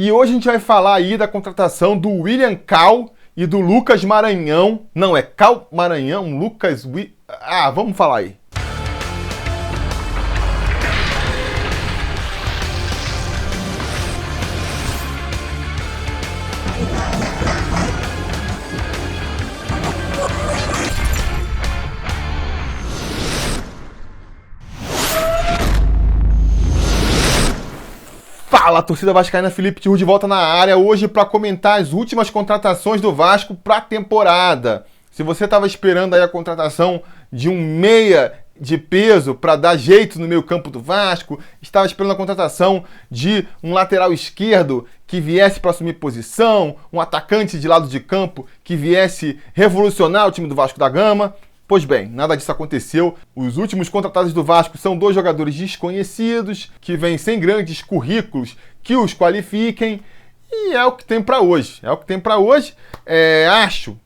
E hoje a gente vai falar aí da contratação do William Cal e do Lucas Maranhão. Não, é Cal Maranhão, Lucas... vamos falar aí. Fala, torcida vascaína, Felipe Tiru de volta na área hoje para comentar as últimas contratações do Vasco para a temporada. Se você estava esperando aí a contratação de um meia de peso para dar jeito no meio campo do Vasco, estava esperando a contratação de um lateral esquerdo que viesse para assumir posição, um atacante de lado de campo que viesse revolucionar o time do Vasco da Gama. Pois bem, nada disso aconteceu. Os últimos contratados do Vasco são dois jogadores desconhecidos, que vêm sem grandes currículos que os qualifiquem, e é o que tem para hoje.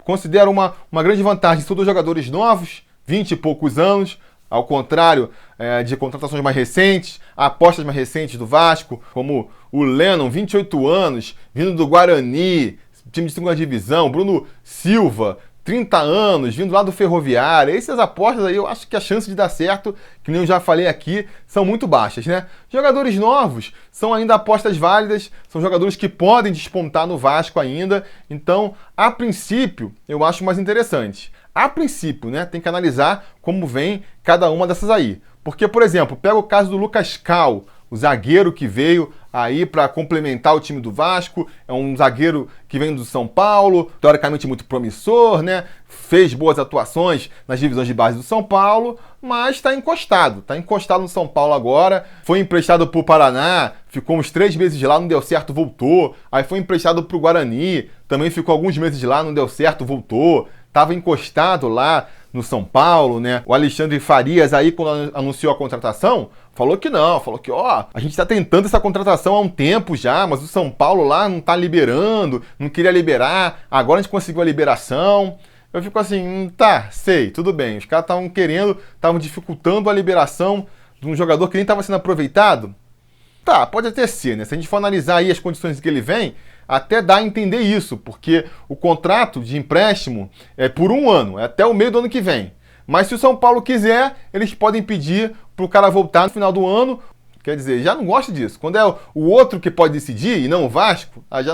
Considero uma grande vantagem. São dois jogadores novos, 20 e poucos anos, ao contrário de contratações mais recentes, apostas mais recentes do Vasco, como o Lennon, 28 anos, vindo do Guarani, time de segunda divisão, Bruno Silva, 30 anos, vindo lá do Ferroviário. Essas apostas aí, eu acho que a chance de dar certo, que nem eu já falei aqui, são muito baixas, né? Jogadores novos são ainda apostas válidas, são jogadores que podem despontar no Vasco ainda. Então, a princípio, eu acho mais interessante. A princípio, né? Tem que analisar como vem cada uma dessas aí. Porque, por exemplo, pega o caso do Lucas Cal, o zagueiro que veio aí para complementar o time do Vasco. É um zagueiro que vem do São Paulo, teoricamente muito promissor, né? Fez boas atuações nas divisões de base do São Paulo, mas está encostado no São Paulo agora. Foi emprestado para o Paraná, ficou uns 3 meses lá, não deu certo, voltou. Aí foi emprestado para o Guarani, também ficou alguns meses lá, não deu certo, voltou. Estava encostado lá no São Paulo, né? O Alexandre Farias aí, quando anunciou a contratação, falou que a gente está tentando essa contratação há um tempo já, mas o São Paulo lá não está liberando, não queria liberar, agora a gente conseguiu a liberação. Eu fico assim, tudo bem, os caras estavam dificultando a liberação de um jogador que nem estava sendo aproveitado. Pode até ser, né? Se a gente for analisar aí as condições que ele vem, até dá a entender isso, porque o contrato de empréstimo é por 1 ano, é até o meio do ano que vem. Mas se o São Paulo quiser, eles podem pedir para o cara voltar no final do ano. Quer dizer, já não gosto disso. Quando é o outro que pode decidir e não o Vasco, já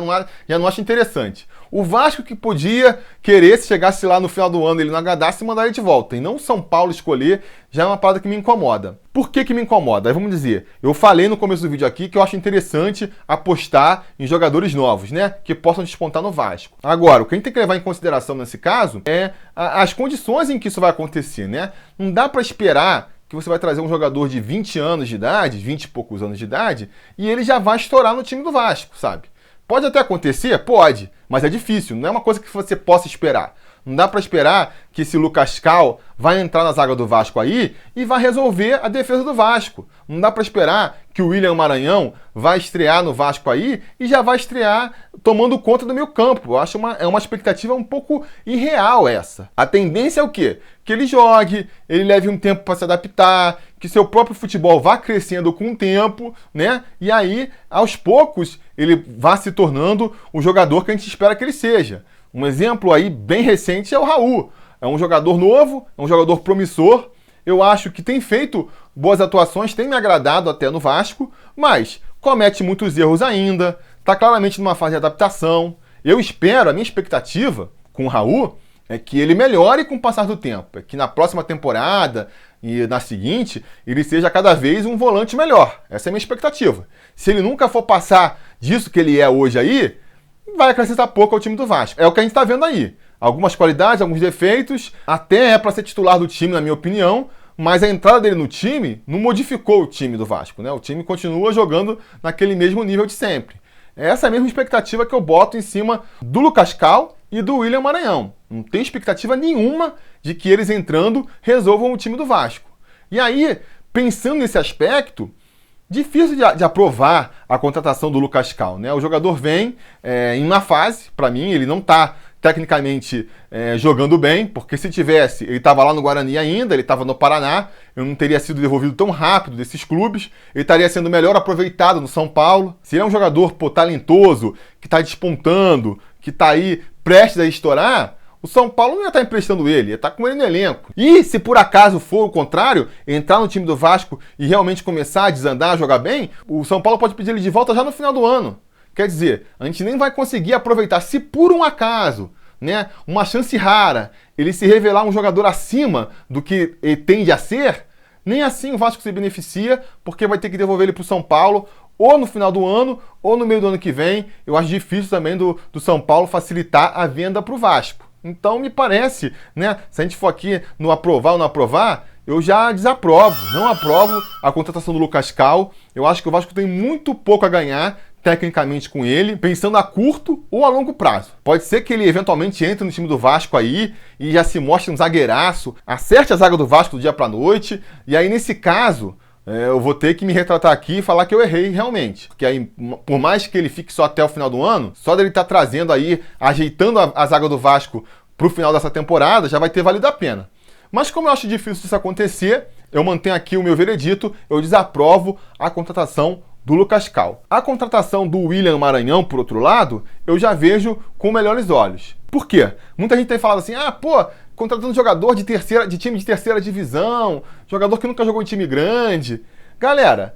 não acho interessante. O Vasco que podia querer, se chegasse lá no final do ano e ele não agradasse, mandar ele de volta. E não o São Paulo escolher, já é uma parada que me incomoda. Por que me incomoda? Aí vamos dizer, eu falei no começo do vídeo aqui que eu acho interessante apostar em jogadores novos, né? Que possam despontar no Vasco. Agora, o que a gente tem que levar em consideração nesse caso é as condições em que isso vai acontecer, né? Não dá para esperar que você vai trazer um jogador de 20 anos de idade, 20 e poucos anos de idade, e ele já vai estourar no time do Vasco, sabe? Pode até acontecer? Pode, mas é difícil, não é uma coisa que você possa esperar. Não dá para esperar que esse Lucas Cal vai entrar na zaga do Vasco aí e vai resolver a defesa do Vasco. Não dá para esperar que o William Maranhão vai estrear no Vasco aí e já vai estrear tomando conta do meio campo. Eu acho uma expectativa um pouco irreal essa. A tendência é o quê? Que ele jogue, ele leve um tempo para se adaptar, que seu próprio futebol vá crescendo com o tempo, né? E aí, aos poucos, ele vá se tornando o jogador que a gente espera que ele seja. Um exemplo aí bem recente é o Raul. É um jogador novo, é um jogador promissor. Eu acho que tem feito boas atuações, tem me agradado até no Vasco, mas comete muitos erros ainda, está claramente numa fase de adaptação. Eu espero, a minha expectativa com o Raul é que ele melhore com o passar do tempo, é que na próxima temporada e na seguinte, ele seja cada vez um volante melhor. Essa é a minha expectativa. Se ele nunca for passar disso que ele é hoje aí, vai acrescentar pouco ao time do Vasco. É o que a gente está vendo aí. Algumas qualidades, alguns defeitos, até é para ser titular do time, na minha opinião, mas a entrada dele no time não modificou o time do Vasco, né? O time continua jogando naquele mesmo nível de sempre. Essa é a mesma expectativa que eu boto em cima do Lucas Cal e do William Maranhão. Não tem expectativa nenhuma de que eles entrando resolvam o time do Vasco. E aí, pensando nesse aspecto, difícil de aprovar a contratação do Lucas Cal, né? O jogador vem em uma fase, para mim, ele não está tecnicamente jogando bem, porque se tivesse, ele estava lá no Guarani ainda, ele estava no Paraná, eu não teria sido devolvido tão rápido desses clubes, ele estaria sendo melhor aproveitado no São Paulo. Se ele é um jogador talentoso, que está despontando, que está aí prestes a estourar, o São Paulo não ia estar emprestando ele, ia estar com ele no elenco. E se por acaso for o contrário, entrar no time do Vasco e realmente começar a desandar, a jogar bem, o São Paulo pode pedir ele de volta já no final do ano. Quer dizer, a gente nem vai conseguir aproveitar, se por um acaso, né, uma chance rara, ele se revelar um jogador acima do que ele tende a ser, nem assim o Vasco se beneficia, porque vai ter que devolver ele para o São Paulo, ou no final do ano, ou no meio do ano que vem. Eu acho difícil também do São Paulo facilitar a venda para o Vasco. Então me parece, né, se a gente for aqui no aprovar ou não aprovar, eu já desaprovo, não aprovo a contratação do Lucas Cal. Eu acho que o Vasco tem muito pouco a ganhar tecnicamente com ele, pensando a curto ou a longo prazo. Pode ser que ele eventualmente entre no time do Vasco aí e já se mostre um zagueiraço, acerte a zaga do Vasco do dia pra noite, e aí nesse caso eu vou ter que me retratar aqui e falar que eu errei realmente. Porque aí, por mais que ele fique só até o final do ano, só dele estar trazendo aí, ajeitando a zaga do Vasco pro final dessa temporada, já vai ter valido a pena. Mas como eu acho difícil isso acontecer, eu mantenho aqui o meu veredito, eu desaprovo a contratação do Lucas Cal. A contratação do William Maranhão, por outro lado, eu já vejo com melhores olhos. Por quê? Muita gente tem falado assim, contratando jogador de time de terceira divisão, jogador que nunca jogou em time grande. Galera,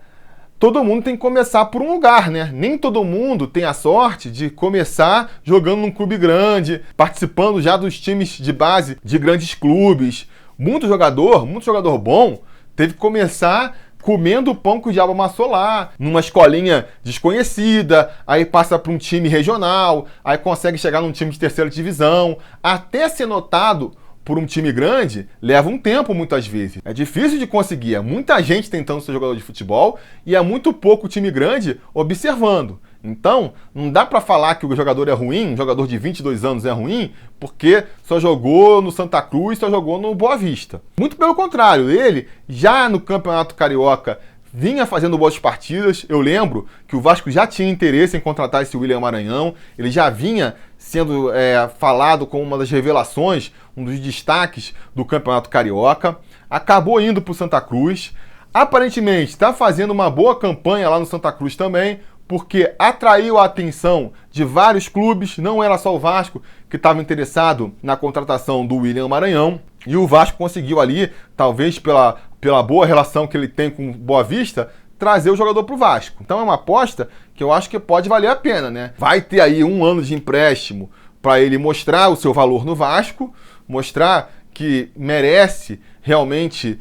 todo mundo tem que começar por um lugar, né? Nem todo mundo tem a sorte de começar jogando num clube grande, participando já dos times de base de grandes clubes. Muito jogador bom, teve que começar comendo o pão que o diabo amassou lá, numa escolinha desconhecida, aí passa para um time regional, aí consegue chegar num time de terceira divisão, até ser notado por um time grande, leva um tempo muitas vezes. É difícil de conseguir, é muita gente tentando ser jogador de futebol e é muito pouco time grande observando. Então, não dá pra falar que o jogador é ruim, um jogador de 22 anos é ruim, porque só jogou no Santa Cruz, só jogou no Boa Vista. Muito pelo contrário, ele já no Campeonato Carioca vinha fazendo boas partidas. Eu lembro que o Vasco já tinha interesse em contratar esse William Maranhão, ele já vinha sendo falado como uma das revelações, um dos destaques do Campeonato Carioca. Acabou indo pro Santa Cruz, aparentemente está fazendo uma boa campanha lá no Santa Cruz também, porque atraiu a atenção de vários clubes, não era só o Vasco que estava interessado na contratação do William Maranhão, e o Vasco conseguiu ali, talvez pela boa relação que ele tem com o Boa Vista, trazer o jogador para o Vasco. Então é uma aposta que eu acho que pode valer a pena, né? Vai ter aí um ano de empréstimo para ele mostrar o seu valor no Vasco, mostrar que merece realmente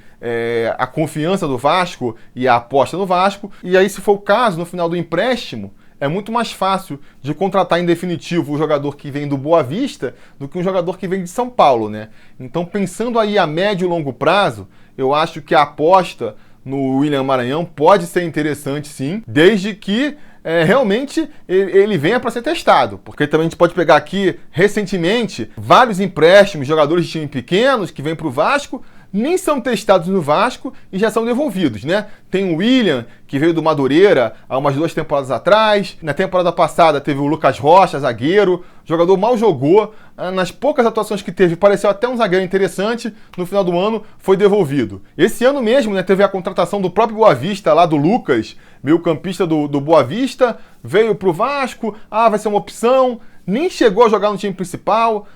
a confiança do Vasco e a aposta no Vasco. E aí, se for o caso, no final do empréstimo, é muito mais fácil de contratar em definitivo o jogador que vem do Boa Vista do que um jogador que vem de São Paulo, né? Então, pensando aí a médio e longo prazo, eu acho que a aposta no William Maranhão pode ser interessante, sim, desde que realmente ele venha para ser testado. Porque também a gente pode pegar aqui, recentemente, vários empréstimos, jogadores de times pequenos que vêm para o Vasco, nem são testados no Vasco e já são devolvidos, né? Tem o William, que veio do Madureira há umas 2 temporadas atrás. Na temporada passada teve o Lucas Rocha, zagueiro. O jogador mal jogou. Nas poucas atuações que teve, pareceu até um zagueiro interessante. No final do ano, foi devolvido. Esse ano mesmo, né, teve a contratação do próprio Boa Vista, lá do Lucas, meio-campista do Boa Vista. Veio pro Vasco. Vai ser uma opção. Nem chegou a jogar no time principal.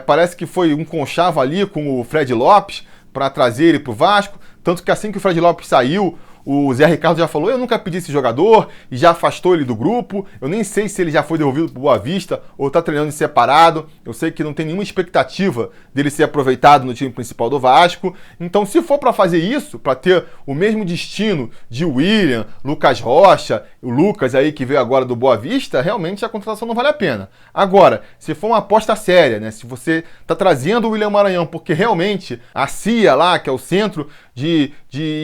Parece que foi um conchavo ali com o Fred Lopes para trazer ele para o Vasco, tanto que assim que o Fred Lopes saiu, o Zé Ricardo já falou, eu nunca pedi esse jogador, e já afastou ele do grupo. Eu nem sei se ele já foi devolvido para o Boa Vista ou está treinando em separado. Eu sei que não tem nenhuma expectativa dele ser aproveitado no time principal do Vasco. Então, se for para fazer isso, para ter o mesmo destino de William, Lucas Rocha, o Lucas aí que veio agora do Boa Vista, realmente a contratação não vale a pena. Agora, se for uma aposta séria, né, se você está trazendo o William Maranhão porque realmente a CIA lá, que é o Centro de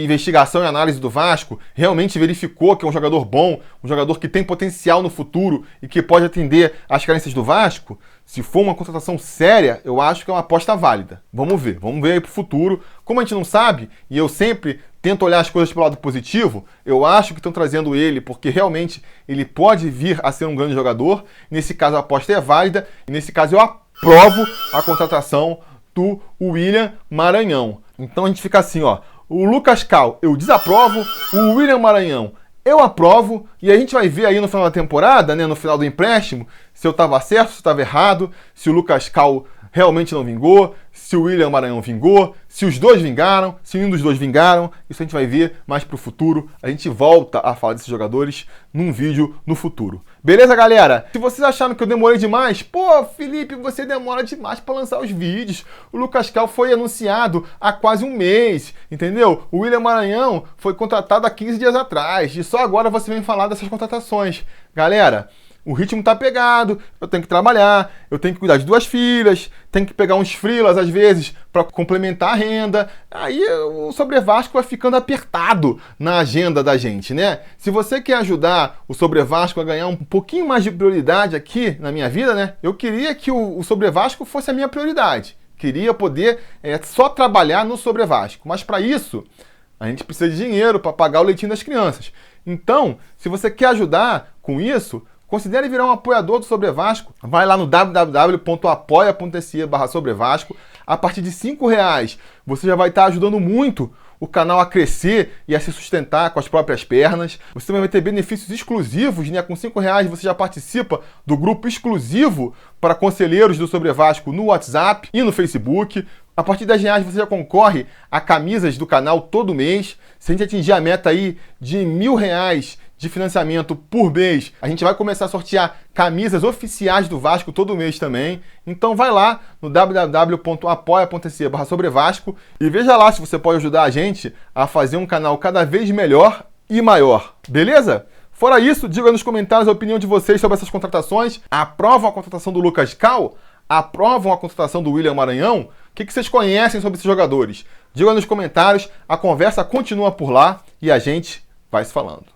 Investigação e Análise do Vasco, realmente verificou que é um jogador bom, um jogador que tem potencial no futuro e que pode atender às carências do Vasco, se for uma contratação séria, eu acho que é uma aposta válida. Vamos ver aí pro futuro. Como a gente não sabe, e eu sempre tento olhar as coisas pelo lado positivo, eu acho que estão trazendo ele porque realmente ele pode vir a ser um grande jogador. Nesse caso a aposta é válida, e nesse caso eu aprovo a contratação do William Maranhão. Então a gente fica assim, ó, o Lucas Cal eu desaprovo, o William Maranhão eu aprovo, e a gente vai ver aí no final da temporada, né, no final do empréstimo, se eu estava certo, se eu estava errado, se o Lucas Cal realmente não vingou, se o William Maranhão vingou, se os dois vingaram, se nenhum dos dois vingaram. Isso a gente vai ver mais pro futuro. A gente volta a falar desses jogadores num vídeo no futuro. Beleza, galera? Se vocês acharam que eu demorei demais, pô, Felipe, você demora demais para lançar os vídeos. O Lucas Cal foi anunciado há quase um mês, entendeu? O William Maranhão foi contratado há 15 dias atrás e só agora você vem falar dessas contratações. Galera, o ritmo tá pegado, eu tenho que trabalhar, eu tenho que cuidar de 2 filhas, tenho que pegar uns freelas às vezes para complementar a renda. Aí o Sobre Vasco vai ficando apertado na agenda da gente, né? Se você quer ajudar o Sobre Vasco a ganhar um pouquinho mais de prioridade aqui na minha vida, né? Eu queria que o Sobre Vasco fosse a minha prioridade. Queria poder só trabalhar no Sobre Vasco, mas para isso a gente precisa de dinheiro para pagar o leitinho das crianças. Então, se você quer ajudar com isso, considere virar um apoiador do Sobre Vasco. Vai lá no www.apoia.se/sobrevasco. A partir de R$5 você já vai estar ajudando muito o canal a crescer e a se sustentar com as próprias pernas. Você também vai ter benefícios exclusivos, né? Com R$5 você já participa do grupo exclusivo para conselheiros do Sobre Vasco no WhatsApp e no Facebook. A partir de R$10 você já concorre a camisas do canal todo mês. Se a gente atingir a meta aí de R$1.000 de financiamento por mês, a gente vai começar a sortear camisas oficiais do Vasco todo mês também. Então vai lá no www.apoia.se/sobrevasco e veja lá se você pode ajudar a gente a fazer um canal cada vez melhor e maior. Beleza? Fora isso, diga nos comentários a opinião de vocês sobre essas contratações. Aprovam a contratação do Lucas Cal? Aprovam a contratação do William Maranhão? O que vocês conhecem sobre esses jogadores? Diga nos comentários, a conversa continua por lá e a gente vai se falando.